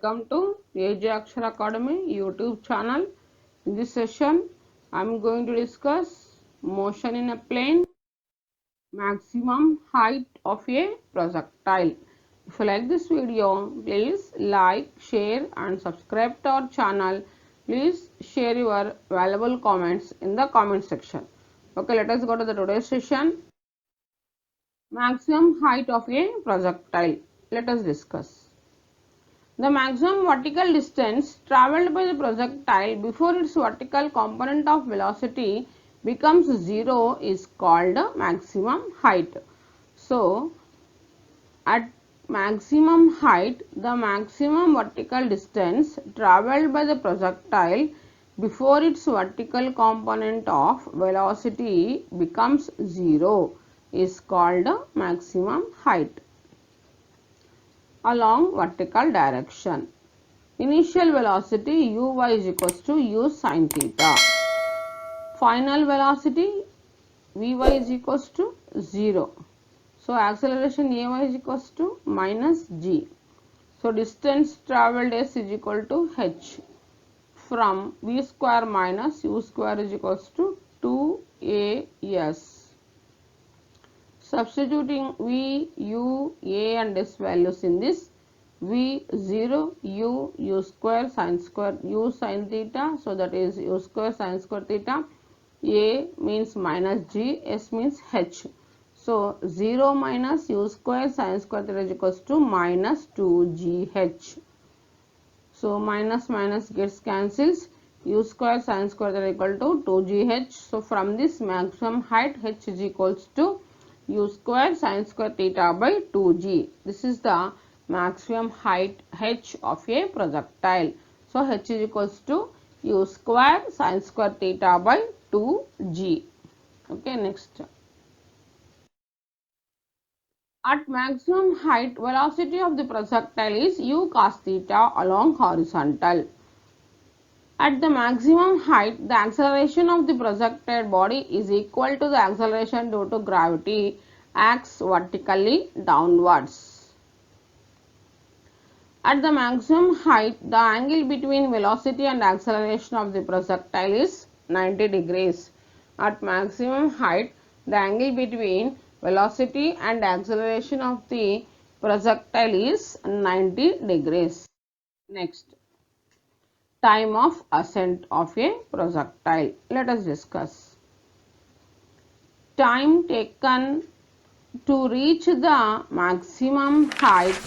welcome to AJ Akshar Academy YouTube channel. In this session, I am going to discuss motion in a plane, maximum height of a projectile. If you like this video, please like, share and subscribe to our channel. Please share your valuable comments in the comment section. Okay, let us go to the today's session. Maximum height of a projectile. Let us discuss. The maximum vertical distance travelled by the projectile before its vertical component of velocity becomes 0 is called maximum height. So, at maximum height, the maximum vertical distance travelled by the projectile before its vertical component of velocity becomes 0 is called maximum height. Along vertical direction. Initial velocity uy is equals to u sin theta. Final velocity vy is equals to 0. So, acceleration ay is equals to minus g. So, distance travelled s is equal to h from v square minus u square is equals to 2as. Substituting v, u, a and s values in this, v 0, u square sin theta, so that is u square sin square theta, a means minus g, s means h. So 0 minus u square sin square theta is equals to minus 2gh. So minus minus gets cancels, u square sin square theta is equal to 2gh. So from this maximum height h is equals to u square sin square theta by 2g. This is the maximum height h of a projectile. So h is equals to u square sin square theta by 2g. Okay, next. At maximum height, velocity of the projectile is u cos theta along horizontal. At the maximum height, the acceleration of the projected body is equal to the acceleration due to gravity acts vertically downwards. At the maximum height, the angle between velocity and acceleration of the projectile is 90 degrees. At maximum height, the angle between velocity and acceleration of the projectile is 90 degrees. Next. Time of ascent of a projectile. Let us discuss. Time taken to reach the maximum height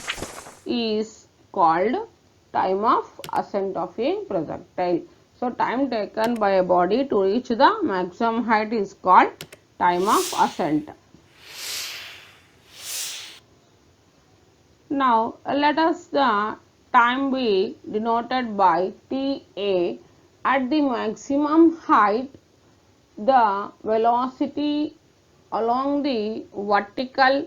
is called time of ascent of a projectile. So, time taken by a body to reach the maximum height is called time of ascent. Now, let us the time be denoted by Ta. At the maximum height, the velocity along the vertical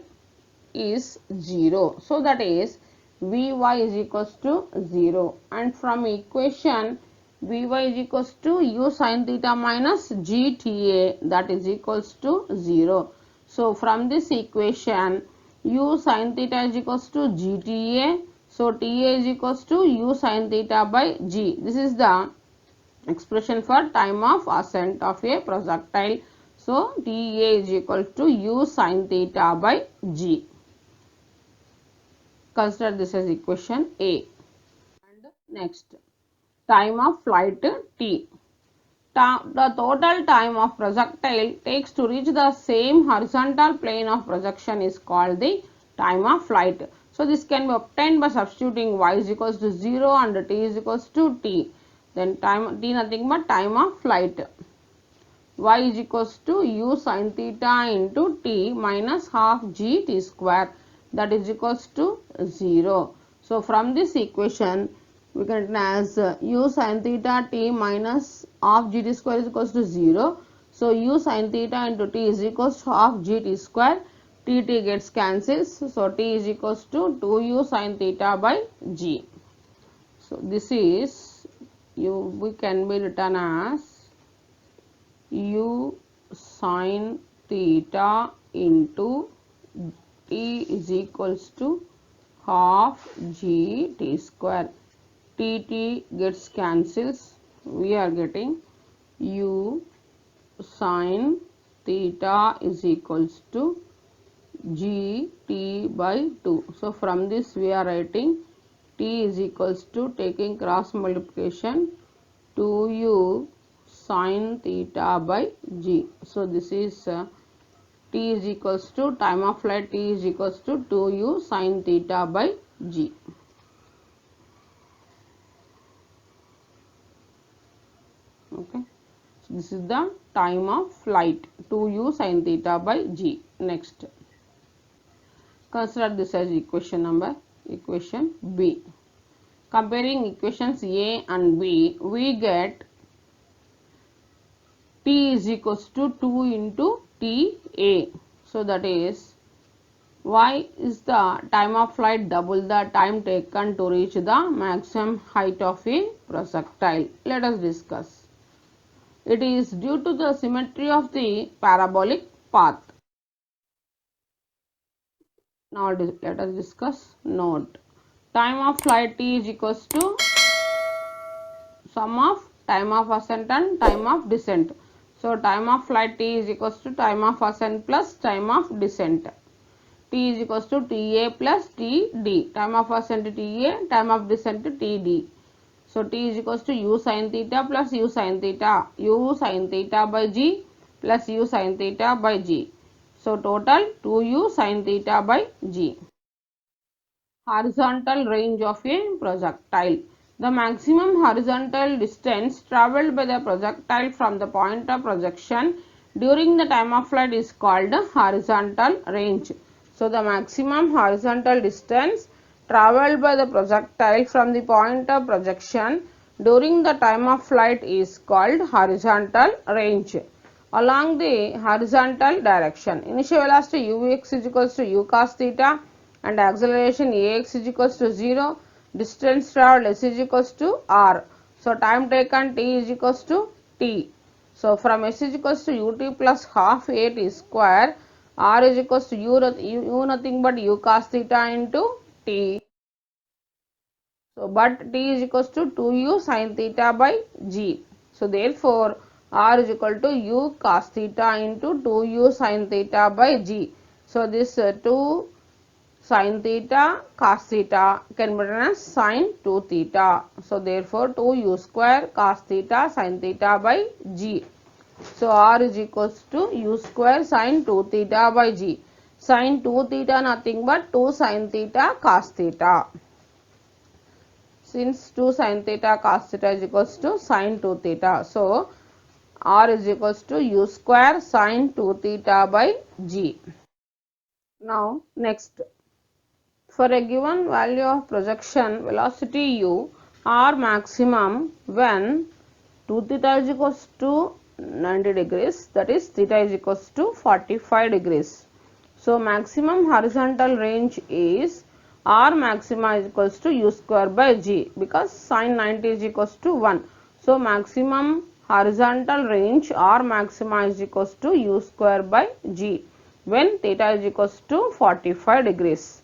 is 0. So, that is Vy is equals to 0, and from equation Vy is equals to u sin theta minus gta, that is equals to 0. So, from this equation u sin theta is equals to gta. So, Ta is equals to u sin theta by g. This is the expression for time of ascent of a projectile. So, Ta is equal to u sin theta by g. Consider this as equation A. And next, time of flight t. The total time of projectile takes to reach the same horizontal plane of projection is called the time of flight. So, this can be obtained by substituting y is equals to 0 and t is equals to t. Then time t nothing but time of flight. Y is equals to u sin theta into t minus half g t square, that is equals to 0. So, from this equation we can written as u sin theta t minus half gt square is equals to 0. So, u sin theta into t is equals to half gt square, t gets cancels. So, t is equals to 2u sin theta by g. So, this is we can be written as u sin theta into t is equals to half g t square. T gets cancels. We are getting u sine theta is equals to g t by 2. So from this we are writing t is equals to, taking cross multiplication, 2u sine theta by g. So this is t is equals to, time of flight t is equals to 2u sine theta by g. Okay, so this is the time of flight, 2u sine theta by g. Next, consider this as equation B. Comparing equations A and B, we get t is equals to 2 into Ta. So that is, why is the time of flight double the time taken to reach the maximum height of a projectile? Let us discuss. It is due to the symmetry of the parabolic path. Now let us discuss. Note, time of flight t is equals to sum of time of ascent and time of descent. So time of flight t is equals to time of ascent plus time of descent. T is equals to Ta plus Td. Time of ascent Ta, time of descent Td. So t is equals to u sin theta plus u sin theta, u sin theta by g plus u sin theta by g. So total 2u sin theta by g. Horizontal range of a projectile. The maximum horizontal distance travelled by the projectile from the point of projection during the time of flight is called horizontal range. So the maximum horizontal distance travelled by the projectile from the point of projection during the time of flight is called horizontal range. Along the horizontal direction, initial velocity ux is equals to u cos theta and acceleration ax is equals to 0, distance travelled s is equals to r. So time taken t is equals to t. So from s is equals to ut plus half a t square, r is equals to u nothing but u cos theta into t. So but t is equals to 2u sin theta by g. So therefore r is equal to u cos theta into 2u sin theta by g. So this 2 sin theta cos theta can be written as sin 2 theta. So therefore 2u square cos theta sin theta by g. So r is equals to u square sin 2 theta by g. Sin 2 theta nothing but 2 sin theta cos theta. Since 2 sin theta cos theta is equals to sin 2 theta. So r is equals to u square sin 2 theta by g. Now next, for a given value of projection velocity u, r maximum when 2 theta is equals to 90 degrees, that is theta is equals to 45 degrees. So maximum horizontal range is r maxima is equals to u square by g, because sin 90 is equals to 1. So maximum horizontal range r maxima is equals to u square by g when theta is equals to 45 degrees.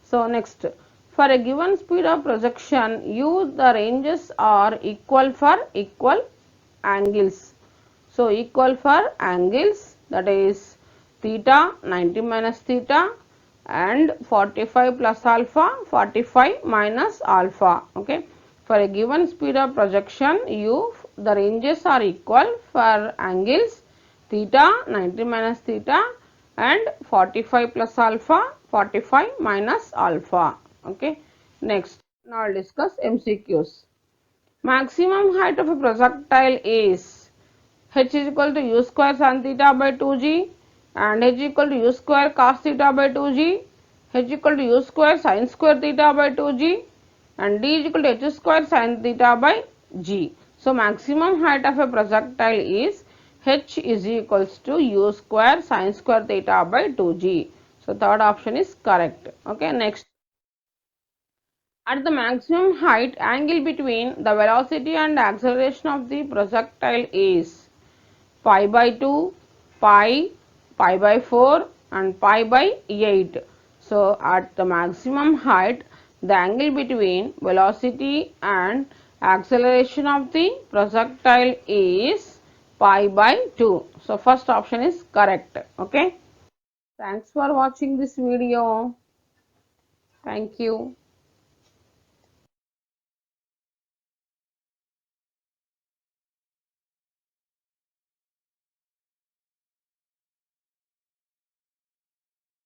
So next, for a given speed of projection u, the ranges are equal for equal angles. So equal for angles, that is theta 90 minus theta and 45 plus alpha 45 minus alpha. Okay, for a given speed of projection u, the ranges are equal for angles theta 90 minus theta and 45 plus alpha 45 minus alpha. Okay, next, now I'll discuss MCQs. Maximum height of a projectile is h is equal to u square sin theta by 2g and h equal to u square cos theta by 2g, h equal to u square sin square theta by 2g and d is equal to h square sin theta by g. So maximum height of a projectile is h is equals to u square sin square theta by 2g. So third option is correct. Okay, next, at the maximum height, angle between the velocity and acceleration of the projectile is pi by 2, pi, pi by 4 and pi by 8. So at the maximum height, The angle between velocity and acceleration of the projectile is pi by 2. So, first option is correct. Okay. Thanks for watching this video. Thank you.